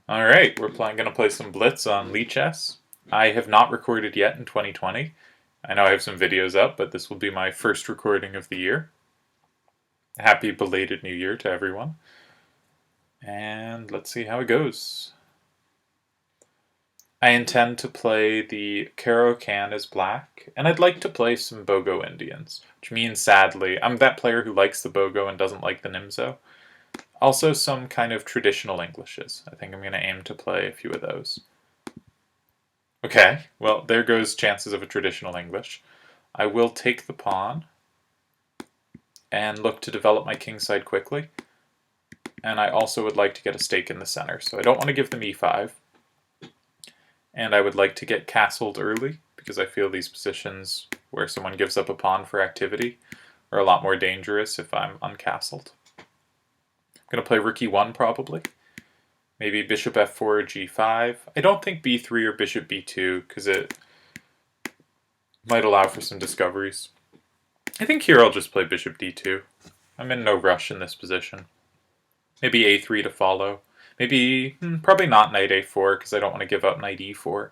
Alright, we're going to play some Blitz on Lichess. I have not recorded yet in 2020. I know I have some videos up, but this will be my first recording of the year. Happy belated New Year to everyone. And let's see how it goes. I intend to play the Caro-Kann as black, and I'd like to play some Bogo Indians, which means, sadly, I'm that player who likes the Bogo and doesn't like the Nimzo. Also some kind of traditional Englishes. I think I'm going to aim to play a few of those. Okay, well, there goes chances of a traditional English. I will take the pawn and look to develop my kingside quickly. And I also would like to get a stake in the center, so I don't want to give them e5. And I would like to get castled early, because I feel these positions where someone gives up a pawn for activity are a lot more dangerous if I'm uncastled. I'm going to play rook e1 probably. Maybe bishop f4, g5. I don't think b3 or bishop b2, because it might allow for some discoveries. I think here I'll just play bishop d2. I'm in no rush in this position. Maybe a3 to follow. Maybe, probably not knight a4, because I don't want to give up knight e4.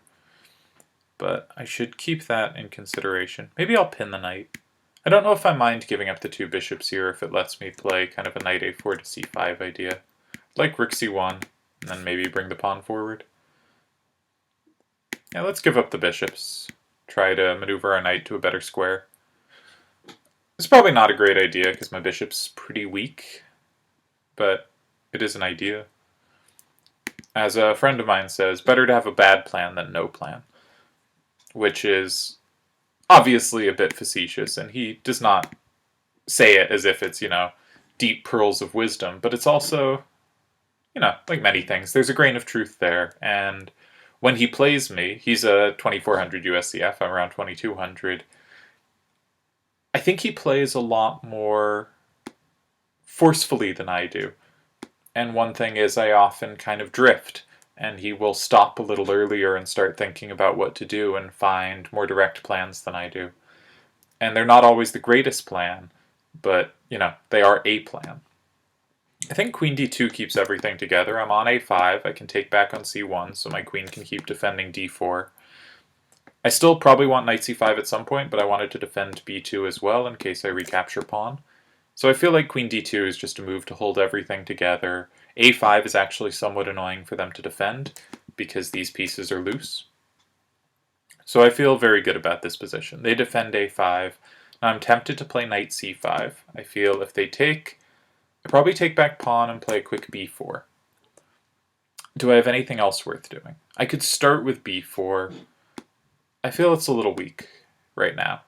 But I should keep that in consideration. Maybe I'll pin the knight. I don't know if I mind giving up the two bishops here if it lets me play kind of a knight a4 to c5 idea. Like rook c1, and then maybe bring the pawn forward. Yeah, let's give up the bishops. Try to maneuver our knight to a better square. It's probably not a great idea because my bishop's pretty weak, but it is an idea. As a friend of mine says, better to have a bad plan than no plan, which is obviously a bit facetious, and he does not say it as if it's, deep pearls of wisdom, but it's also, like many things, there's a grain of truth there, and when he plays me, he's a 2400 USCF, I'm around 2200, I think he plays a lot more forcefully than I do. And one thing is I often kind of drift, and he will stop a little earlier and start thinking about what to do and find more direct plans than I do. And they're not always the greatest plan, but, they are a plan. I think queen d2 keeps everything together. I'm on a5, I can take back on c1, so my queen can keep defending d4. I still probably want knight c5 at some point, but I wanted to defend b2 as well in case I recapture pawn. So I feel like queen d2 is just a move to hold everything together. a5 is actually somewhat annoying for them to defend because these pieces are loose. So I feel very good about this position. They defend a5. Now I'm tempted to play knight c5. I feel if they take, I probably take back pawn and play a quick b4. Do I have anything else worth doing? I could start with b4. I feel it's a little weak right now.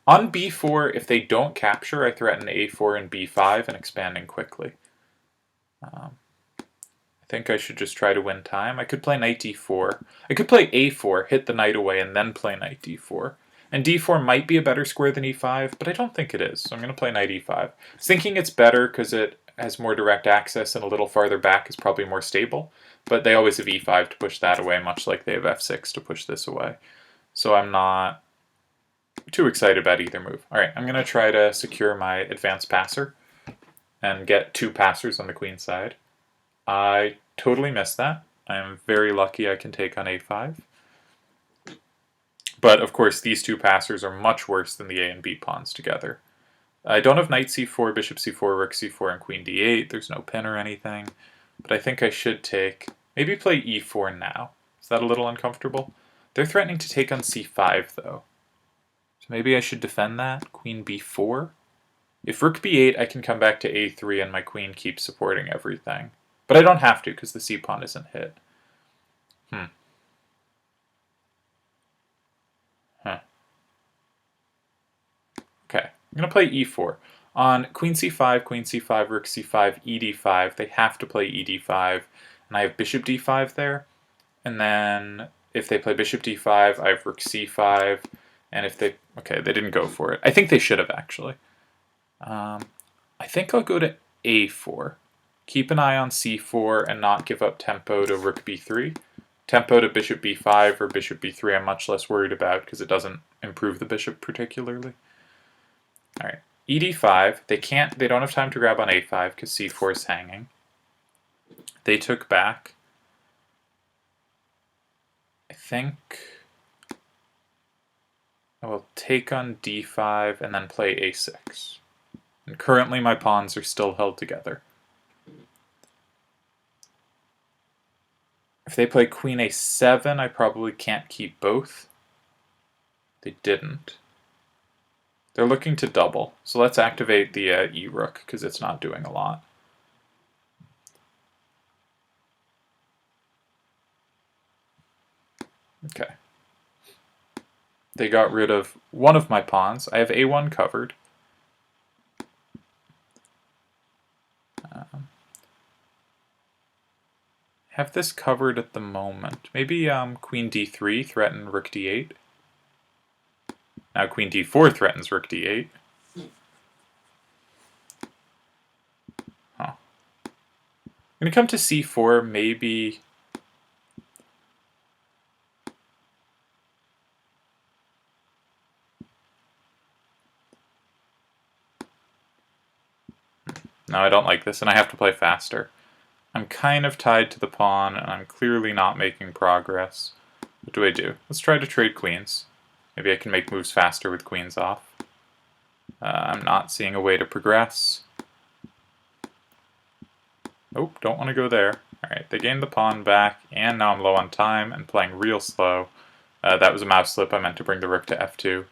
On b4, if they don't capture, I threaten a4 and b5 and expanding quickly. I think I should just try to win time. I could play knight d4. I could play a4, hit the knight away, and then play knight d4. And d4 might be a better square than e5, but I don't think it is, so I'm going to play knight e5. I was thinking it's better because it has more direct access and a little farther back is probably more stable, but they always have e5 to push that away, much like they have f6 to push this away. So I'm not too excited about either move. Alright, I'm going to try to secure my advanced passer and get two passers on the queen side. I totally missed that. I am very lucky I can take on a5. But of course these two passers are much worse than the a and b pawns together. I don't have knight c4, bishop c4, rook c4, and queen d8. There's no pin or anything. But I think I should take, maybe play e4 now. Is that a little uncomfortable? They're threatening to take on c5 though. So maybe I should defend that. Queen b4. If rook b8, I can come back to a3 and my queen keeps supporting everything. But I don't have to because the c-pawn isn't hit. Okay, I'm going to play e4. On queen c5, rook c5, ed5, they have to play ed5, and I have bishop d5 there. And then if they play bishop d5, I have rook c5, and if they... Okay, they didn't go for it. I think they should have, actually. I think I'll go to a4. Keep an eye on c4 and not give up tempo to rook b3. Tempo to bishop b5 or bishop b3 I'm much less worried about because it doesn't improve the bishop particularly. Alright, ED5, they don't have time to grab on A5 because C4 is hanging. They took back. I think I will take on D5 and then play A6. And currently my pawns are still held together. If they play Queen A7, I probably can't keep both. They didn't. They're looking to double, so let's activate the E-Rook, because it's not doing a lot. Okay. They got rid of one of my pawns. I have A1 covered. Have this covered at the moment. Maybe Queen D3 threaten Rook D8. Now Queen D4 threatens Rook D8. Huh. I'm going to come to C4, maybe... No, I don't like this, and I have to play faster. I'm kind of tied to the pawn, and I'm clearly not making progress. What do I do? Let's try to trade queens. Maybe I can make moves faster with queens off. I'm not seeing a way to progress. Nope, don't want to go there. Alright, they gained the pawn back, and now I'm low on time and playing real slow. That was a mouse slip. I meant to bring the rook to f2.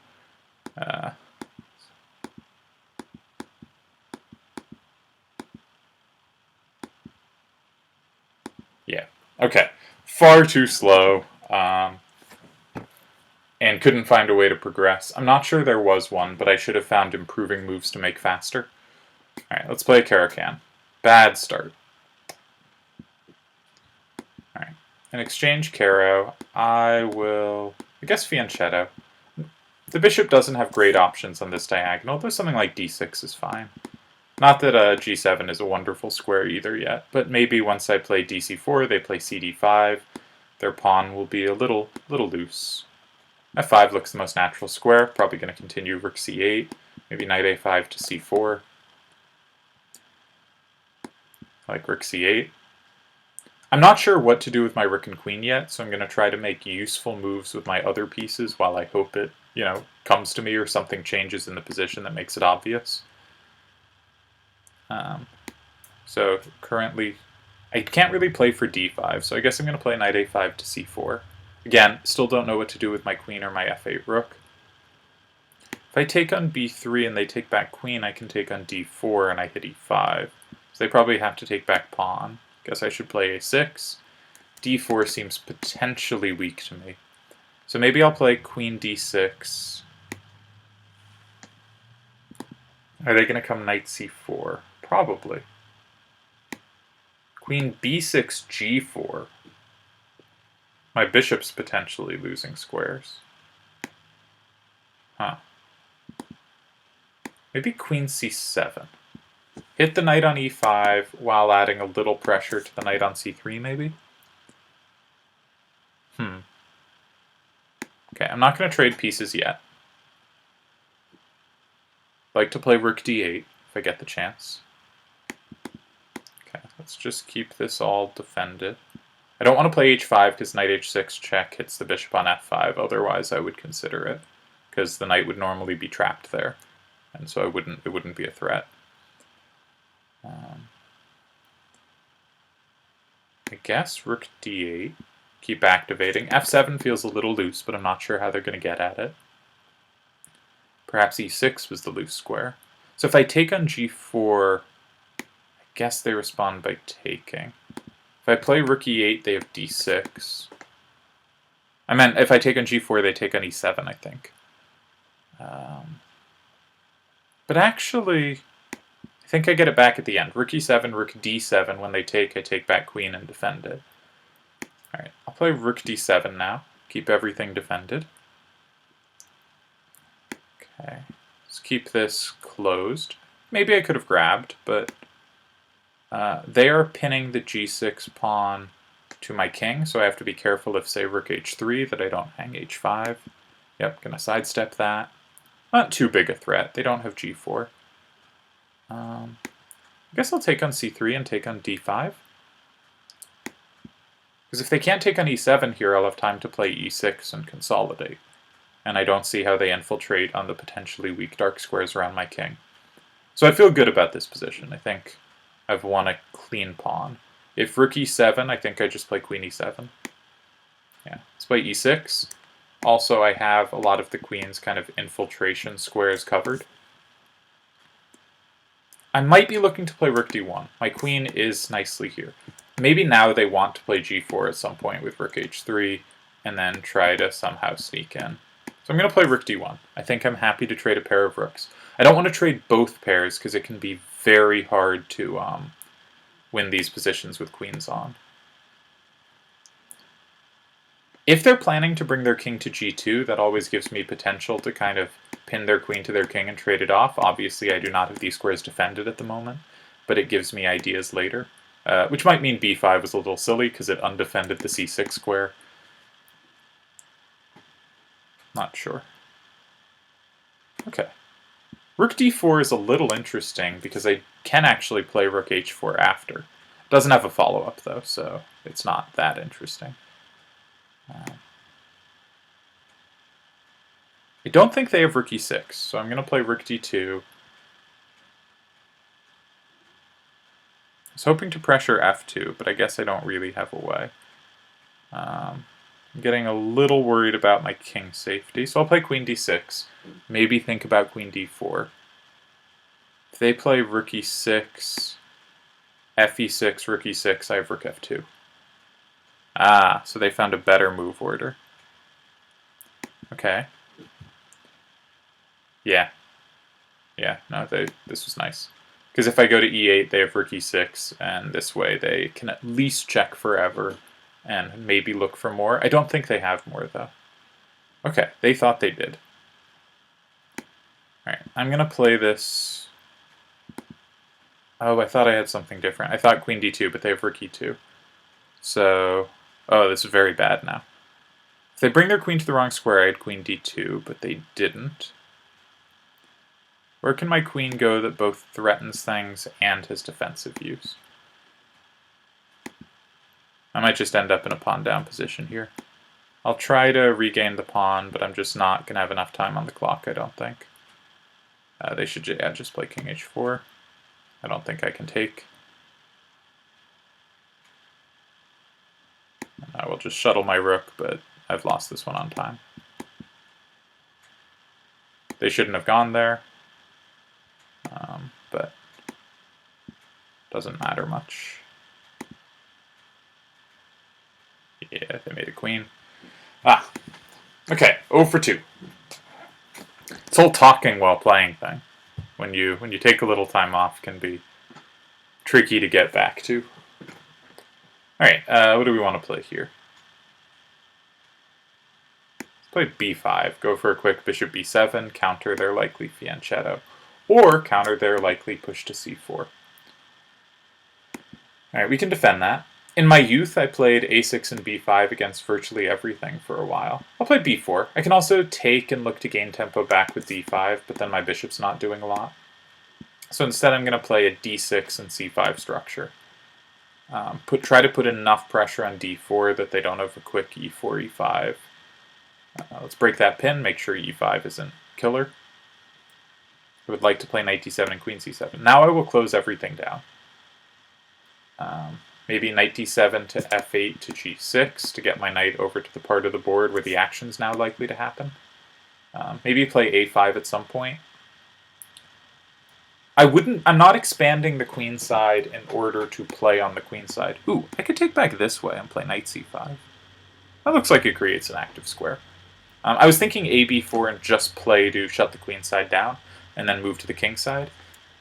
Yeah, okay. Far too slow. And couldn't find a way to progress. I'm not sure there was one, but I should have found improving moves to make faster. Alright, let's play Caro-Kann. Bad start. Alright, in exchange Caro, I guess Fianchetto. The bishop doesn't have great options on this diagonal, though something like d6 is fine. Not that g7 is a wonderful square either yet, but maybe once I play dc4, they play cd5, their pawn will be a little loose. f5 looks the most natural square, probably going to continue rook c8, maybe knight a5 to c4, like rook c8. I'm not sure what to do with my rook and queen yet, so I'm going to try to make useful moves with my other pieces while I hope it, comes to me or something changes in the position that makes it obvious. So currently, I can't really play for d5, so I guess I'm going to play knight a5 to c4. Again, still don't know what to do with my queen or my f8 rook. If I take on b3 and they take back queen, I can take on d4 and I hit e5. So they probably have to take back pawn. Guess I should play a6. d4 seems potentially weak to me. So maybe I'll play queen d6. Are they going to come knight c4? Probably. Queen b6 g4. My bishop's potentially losing squares. Huh. Maybe queen c7. Hit the knight on e5 while adding a little pressure to the knight on c3, maybe? Okay, I'm not going to trade pieces yet. I'd like to play rook d8 if I get the chance. Okay, let's just keep this all defended. I don't want to play h5 because knight h6 check hits the bishop on f5, otherwise I would consider it, because the knight would normally be trapped there, and so it wouldn't be a threat. I guess rook d8, keep activating. f7 feels a little loose, but I'm not sure how they're going to get at it. Perhaps e6 was the loose square. So if I take on g4, I guess they respond by taking. If I play rook e8, they have d6. I meant if I take on g4, they take on e7, I think. But actually, I think I get it back at the end. Rook e7, rook d7. When they take, I take back queen and defend it. Alright, I'll play rook d7 now. Keep everything defended. Okay, let's keep this closed. Maybe I could have grabbed, but they are pinning the g6 pawn to my king, so I have to be careful if, say, rook h3, that I don't hang h5. Yep, gonna sidestep that. Not too big a threat. They don't have g4. I guess I'll take on c3 and take on d5. Because if they can't take on e7 here, I'll have time to play e6 and consolidate. And I don't see how they infiltrate on the potentially weak dark squares around my king. So I feel good about this position. I think I've won a clean pawn. If rook e7, I think I just play queen e7. Yeah, let's play e6. Also, I have a lot of the queen's kind of infiltration squares covered. I might be looking to play rook d1. My queen is nicely here. Maybe now they want to play g4 at some point with rook h3, and then try to somehow sneak in. So I'm going to play rook d1. I think I'm happy to trade a pair of rooks. I don't want to trade both pairs because it can be very hard to win these positions with queens on. If they're planning to bring their king to g2, that always gives me potential to kind of pin their queen to their king and trade it off. Obviously, I do not have these squares defended at the moment, but it gives me ideas later. Which might mean b5 was a little silly because it undefended the c6 square. Not sure. Okay. Rook d4 is a little interesting because I can actually play rook h4 after. It doesn't have a follow-up though, so it's not that interesting. I don't think they have rook e6, so I'm going to play rook d2. I was hoping to pressure f2, but I guess I don't really have a way. I'm getting a little worried about my king safety, so I'll play queen d6. Maybe think about queen d4. If they play rook e6, fe6, rook e6, I have rook f2. Ah, so they found a better move order. Okay. Yeah. Yeah, no, this was nice. Because if I go to e8, they have rook e6, and this way they can at least check forever and maybe look for more. I don't think they have more, though. Okay, they thought they did. Alright, I'm going to play this... Oh, I thought I had something different. I thought queen d2, but they have rook e2. So... Oh, this is very bad now. If they bring their queen to the wrong square, I had queen d2, but they didn't. Where can my queen go that both threatens things and has defensive use? I might just end up in a pawn down position here. I'll try to regain the pawn, but I'm just not going to have enough time on the clock, I don't think. They should just play king h4. I don't think I can take. I will just shuttle my rook, but I've lost this one on time. They shouldn't have gone there, but doesn't matter much. Yeah, they made a queen. Ah, okay, 0 for 2. This whole talking while playing thing, when you take a little time off, can be tricky to get back to. Alright, what do we want to play here? Let's play b5, go for a quick bishop b7, counter their likely fianchetto, or counter their likely push to c4. Alright, we can defend that. In my youth, I played a6 and b5 against virtually everything for a while. I'll play b4. I can also take and look to gain tempo back with d5, but then my bishop's not doing a lot. So instead I'm going to play a d6 and c5 structure. Try to put enough pressure on d4 that they don't have a quick e4, e5. Let's break that pin, make sure e5 isn't killer. I would like to play knight d7 and queen c7. Now I will close everything down. Maybe knight d7 to f8 to g6 to get my knight over to the part of the board where the action's now likely to happen. Maybe play a5 at some point. I'm not expanding the queen side in order to play on the queen side. Ooh, I could take back this way and play knight c5. That looks like it creates an active square. I was thinking a b4 and just play to shut the queen side down and then move to the king side,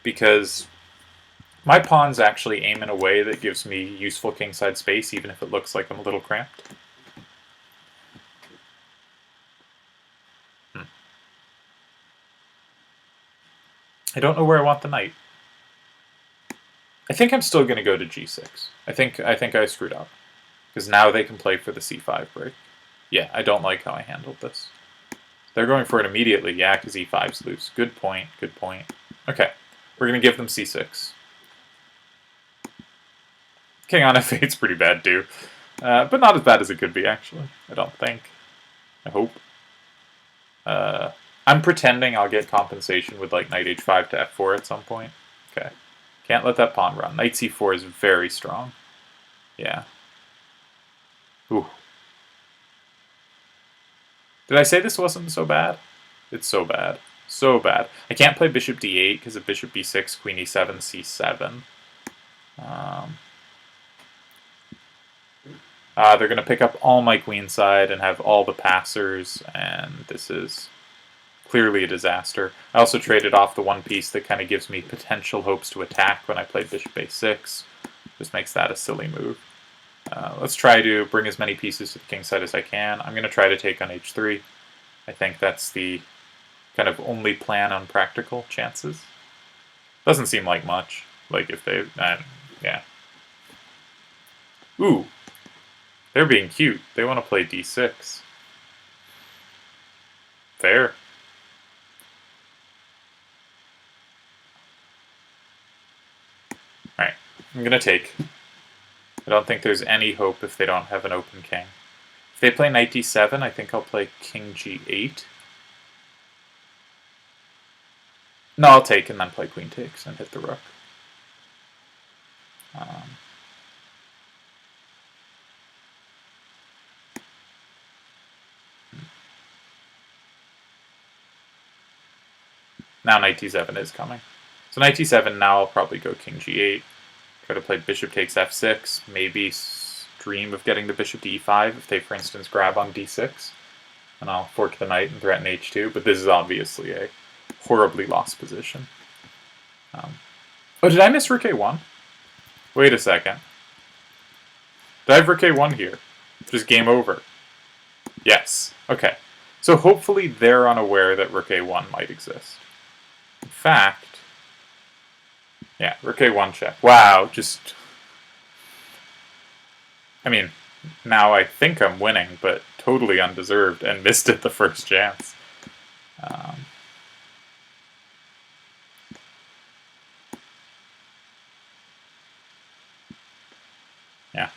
because my pawns actually aim in a way that gives me useful kingside space, even if it looks like I'm a little cramped. I don't know where I want the knight. I think I'm still going to go to g6. I think I screwed up, because now they can play for the c5 break. Yeah, I don't like how I handled this. They're going for it immediately, yeah, because e5's loose. Good point, good point. Okay. We're going to give them c6. King on f8's pretty bad too. But not as bad as it could be, actually. I don't think. I hope. I'm pretending I'll get compensation with like knight h5 to f4 at some point. Okay. Can't let that pawn run. Knight c4 is very strong. Yeah. Ooh. Did I say this wasn't so bad? It's so bad. So bad. I can't play bishop d8 because of bishop b6, queen e7, c7. They're going to pick up all my queenside and have all the passers, and this is clearly a disaster. I also traded off the one piece that kind of gives me potential hopes to attack when I played bishop a6. Just makes that a silly move. Let's try to bring as many pieces to the king side as I can. I'm going to try to take on h3. I think that's the kind of only plan on practical chances. Doesn't seem like much. Like if they... yeah. Ooh. They're being cute. They want to play d6. Fair. Alright. I'm going to take. I don't think there's any hope if they don't have an open king. If they play knight d7, I think I'll play king g8. No, I'll take and then play queen takes and hit the rook. Now knight d7 is coming. So knight d7, now I'll probably go king g8. Try to play bishop takes f6, maybe dream of getting the bishop to e5 if they, for instance, grab on d6. And I'll fork the knight and threaten h2, but this is obviously a horribly lost position. Oh, did I miss rook a1? Wait a second. Did I have rook a1 here? Just game over. Yes. Okay. So hopefully they're unaware that rook a1 might exist. In fact... yeah, rook a1 check. Wow, just... I mean, now I think I'm winning, but totally undeserved and missed it the first chance. Yeah.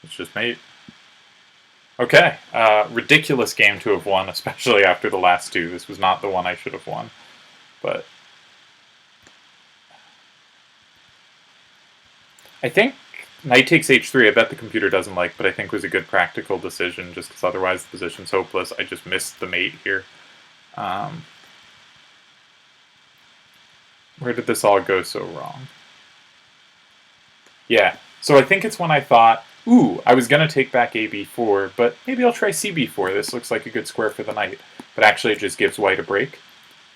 It's just mate. Okay. Ridiculous game to have won, especially after the last two. This was not the one I should have won. But... I think knight takes h3, I bet the computer doesn't like, but I think was a good practical decision, just because otherwise the position's hopeless. I just missed the mate here. Where did this all go so wrong? Yeah, so I think it's when I thought, ooh, I was going to take back ab4, but maybe I'll try cb4. This looks like a good square for the knight. But actually it just gives white a break.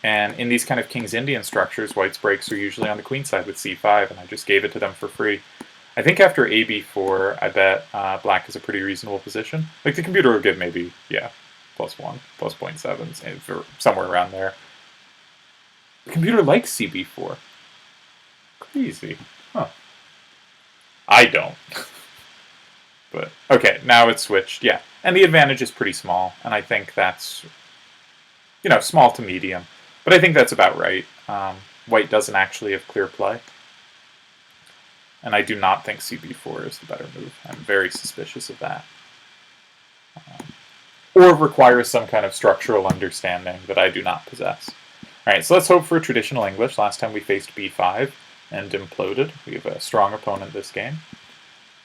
And in these kind of King's Indian structures, white's breaks are usually on the queen side with c5, and I just gave it to them for free. I think after ab4, I bet black is a pretty reasonable position. Like, the computer will give maybe, yeah, +1, +0.7, somewhere around there. The computer likes cb4. Crazy. Huh. I don't. But, okay, now it's switched, yeah. And the advantage is pretty small, and I think that's, you know, small to medium. But I think that's about right. White doesn't actually have clear play. And I do not think cb4 is the better move. I'm very suspicious of that. Or requires some kind of structural understanding that I do not possess. Alright, so let's hope for traditional English. Last time we faced b5 and imploded. We have a strong opponent this game.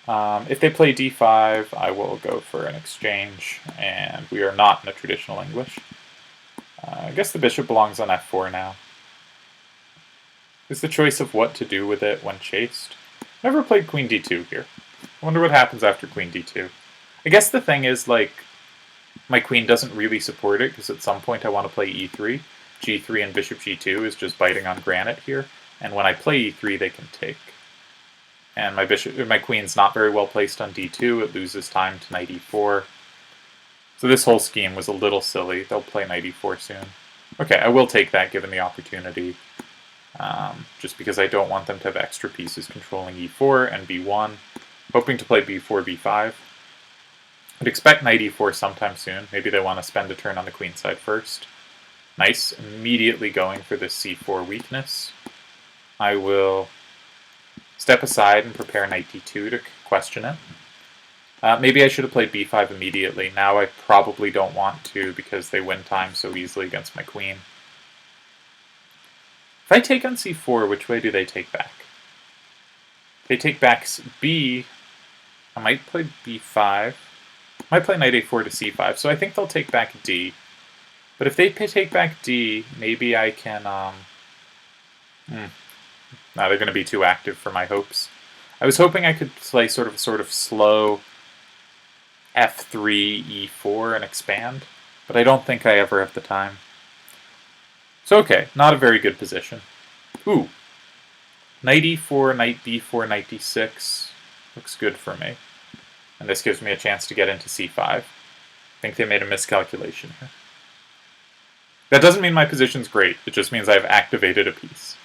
If they play d5, I will go for an exchange, and we are not in a traditional English. I guess the bishop belongs on f4 now. Is the choice of what to do with it when chased? Never played queen d2 here. I wonder what happens after queen d2. I guess the thing is, like, my queen doesn't really support it, because at some point I want to play e3. g3 and bishop g2 is just biting on granite here, and when I play e3 they can take. And my queen's not very well placed on d2, it loses time to knight e4. So this whole scheme was a little silly. They'll play knight e4 soon. Okay, I will take that given the opportunity. Just because I don't want them to have extra pieces controlling e4 and b1. Hoping to play b4, b5. I'd expect knight e4 sometime soon. Maybe they want to spend a turn on the queen side first. Nice. Immediately going for this c4 weakness. I will step aside and prepare knight d2 to question it. Maybe I should have played b5 immediately. Now I probably don't want to because they win time so easily against my queen. If I take on c4, which way do they take back? If they take back b, I might play b5. I might play knight a4 to c5, so I think they'll take back d. But if they take back d, maybe I can... Now they're going to be too active for my hopes. I was hoping I could play sort of slow f3, e4 and expand, but I don't think I ever have the time. So okay, not a very good position. Ooh. Knight e4, knight b4, knight d6. Looks good for me. And this gives me a chance to get into c5. I think they made a miscalculation here. That doesn't mean my position's great, it just means I've activated a piece.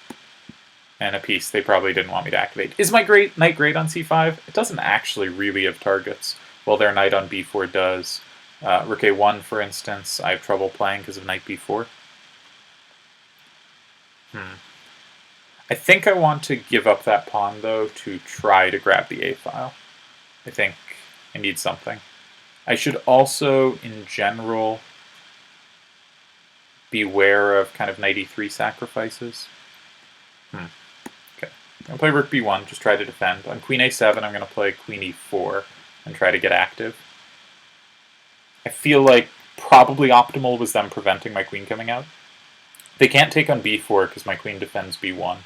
And a piece they probably didn't want me to activate. Is my knight great on c5? It doesn't actually really have targets. Well, their knight on b4 does. Rook a1, for instance, I have trouble playing because of knight b4. I think I want to give up that pawn, though, to try to grab the a-file. I think I need something. I should also, in general, beware of kind of knight e3 sacrifices. Okay. I'm going to play rook b1, just try to defend. On queen a7, I'm going to play queen e4 and try to get active. I feel like probably optimal was them preventing my queen coming out. They can't take on b4 because my queen defends b1.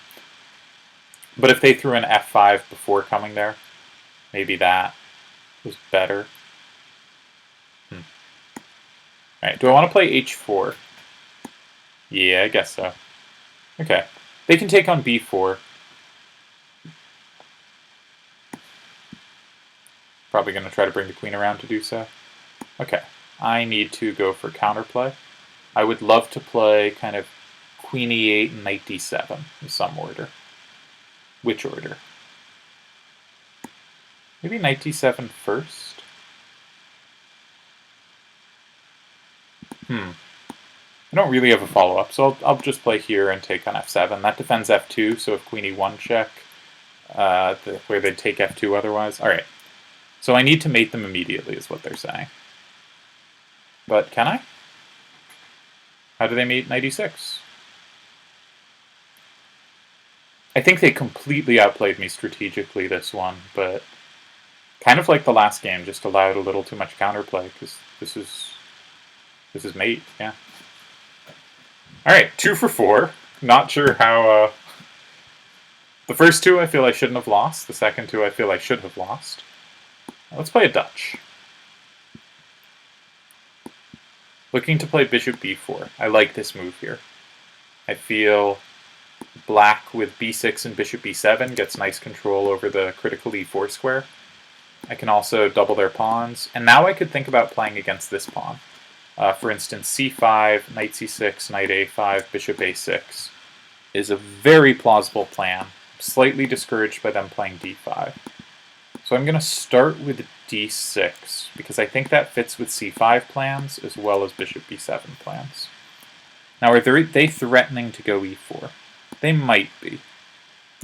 But if they threw an f5 before coming there, maybe that was better. Alright, do I want to play h4? Yeah, I guess so. Okay. They can take on b4. Probably going to try to bring the queen around to do so. Okay. I need to go for counterplay. I would love to play kind of queen e8 and knight d7 in some order. Which order? Maybe knight d7 first? I don't really have a follow-up, so I'll just play here and take on f7. That defends f2, so if queen e1 check, where they'd take f2 otherwise. Alright, so I need to mate them immediately is what they're saying. But can I? How do they mate knight e6? I think they completely outplayed me strategically this one, but kind of like the last game, just allowed a little too much counterplay, because this is mate, yeah. Alright, 2 for 4. Not sure how... The first two I feel I shouldn't have lost. The second two I feel I should have lost. Let's play a Dutch. Looking to play bishop b4. I like this move here. I feel black with b6 and bishop b7 gets nice control over the critical e4 square. I can also double their pawns. And now I could think about playing against this pawn. For instance, c5, knight c6, knight a5, bishop a6 is a very plausible plan. I'm slightly discouraged by them playing d5. So I'm going to start with d6, because I think that fits with c5 plans as well as bishop b7 plans. Now, are they threatening to go e4? They might be.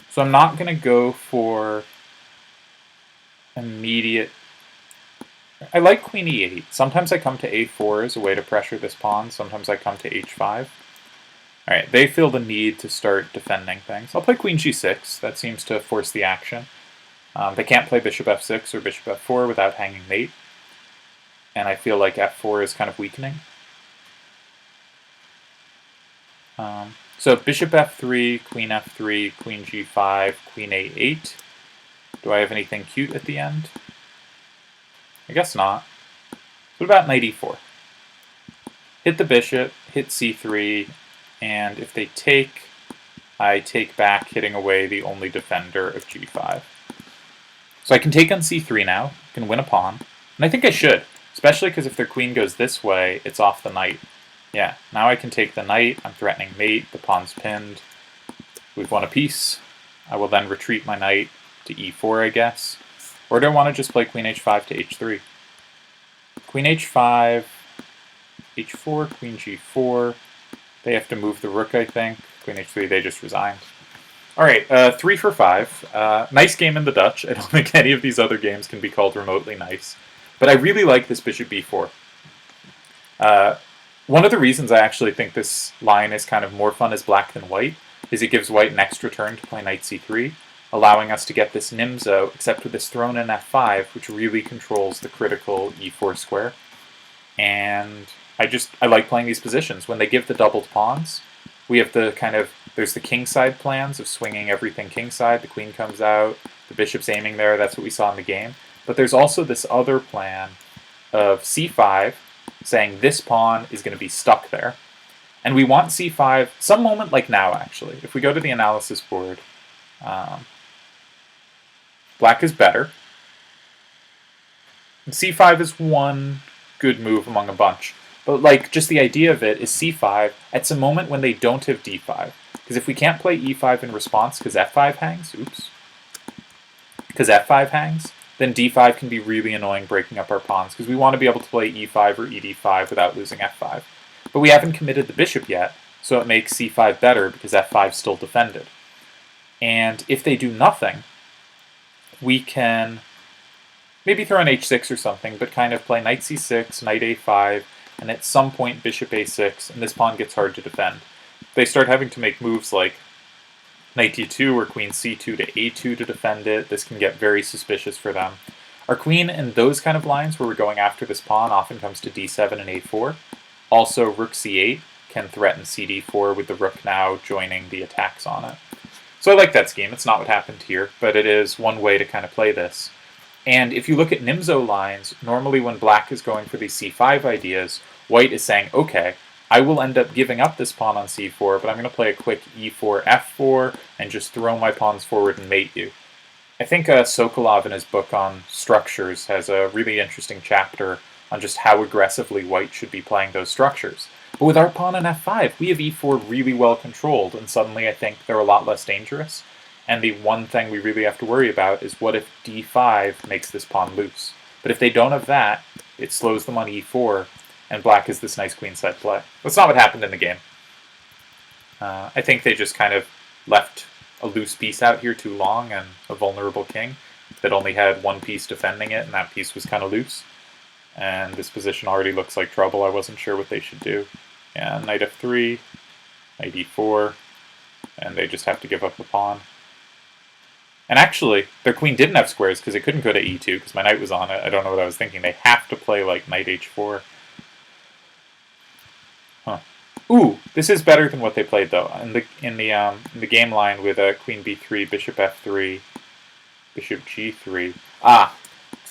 So I'm not going to go for immediate... I like queen e8. Sometimes I come to a4 as a way to pressure this pawn. Sometimes I come to h5. Alright, they feel the need to start defending things. I'll play queen g6. That seems to force the action. They can't play bishop f6 or bishop f4 without hanging mate. And I feel like f4 is kind of weakening. So bishop f3, queen f3, queen g5, queen a8. Do I have anything cute at the end? I guess not. What about knight e4? Hit the bishop, hit c3, and if they take, I take back, hitting away the only defender of g5. So I can take on c3 now, can win a pawn, and I think I should, especially because if their queen goes this way, it's off the knight. Yeah, now I can take the knight, I'm threatening mate, the pawn's pinned, we've won a piece. I will then retreat my knight to e4, I guess. Or do I want to just play queen h5 to h3? Queen h5, h4, queen g4. They have to move the rook, I think. Queen h3, they just resigned. All right, 3 for 5. Nice game in the Dutch. I don't think any of these other games can be called remotely nice. But I really like this bishop b4. One of the reasons I actually think this line is kind of more fun as black than white is it gives white an extra turn to play knight c3, allowing us to get this Nimzo, except with this thrown in f5, which really controls the critical e4 square. And I like playing these positions. When they give the doubled pawns, we have the there's the kingside plans of swinging everything kingside, the queen comes out, the bishop's aiming there, that's what we saw in the game. But there's also this other plan of c5, saying this pawn is going to be stuck there. And we want c5, some moment like now actually. If we go to the analysis board, black is better. And c5 is one good move among a bunch. But like, just the idea of it is c5 at some moment when they don't have d5. Because if we can't play e5 in response because f5 hangs, because f5 hangs, then d5 can be really annoying breaking up our pawns, because we want to be able to play e5 or ed5 without losing f5. But we haven't committed the bishop yet, so it makes c5 better because f5's still defended. And if they do nothing, we can maybe throw an h6 or something, but kind of play knight c6, knight a5, and at some point bishop a6, and this pawn gets hard to defend. They start having to make moves like knight d2 or queen c2 to a2 to defend it. This can get very suspicious for them. Our queen in those kind of lines where we're going after this pawn often comes to d7 and a4. Also, rook c8 can threaten cd4 with the rook now joining the attacks on it. So I like that scheme. It's not what happened here, but it is one way to kind of play this. And if you look at Nimzo lines, normally when black is going for these c5 ideas, white is saying, okay, I will end up giving up this pawn on c4, but I'm going to play a quick e4, f4, and just throw my pawns forward and mate you. I think Sokolov in his book on structures has a really interesting chapter on just how aggressively white should be playing those structures. But with our pawn on f5, we have e4 really well controlled, and suddenly I think they're a lot less dangerous. And the one thing we really have to worry about is what if d5 makes this pawn loose. But if they don't have that, it slows them on e4, and black is this nice queenside play. That's not what happened in the game. I think they just kind of left a loose piece out here too long and a vulnerable king that only had one piece defending it, and that piece was kind of loose. And this position already looks like trouble. I wasn't sure what they should do. Yeah, knight f3, knight e4, and they just have to give up the pawn. And actually, their queen didn't have squares because it couldn't go to e2 because my knight was on it. I don't know what I was thinking. They have to play like knight h4. Huh. Ooh, this is better than what they played though. In the game line with queen b3, bishop f3, bishop g3.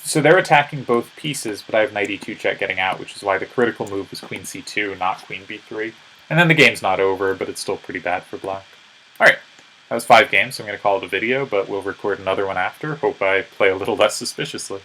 So they're attacking both pieces, but I have knight e2 check getting out, which is why the critical move was queen c2, not queen b3. And then the game's not over, but it's still pretty bad for black. Alright, that was 5 games, so I'm going to call it a video, but we'll record another one after. Hope I play a little less suspiciously.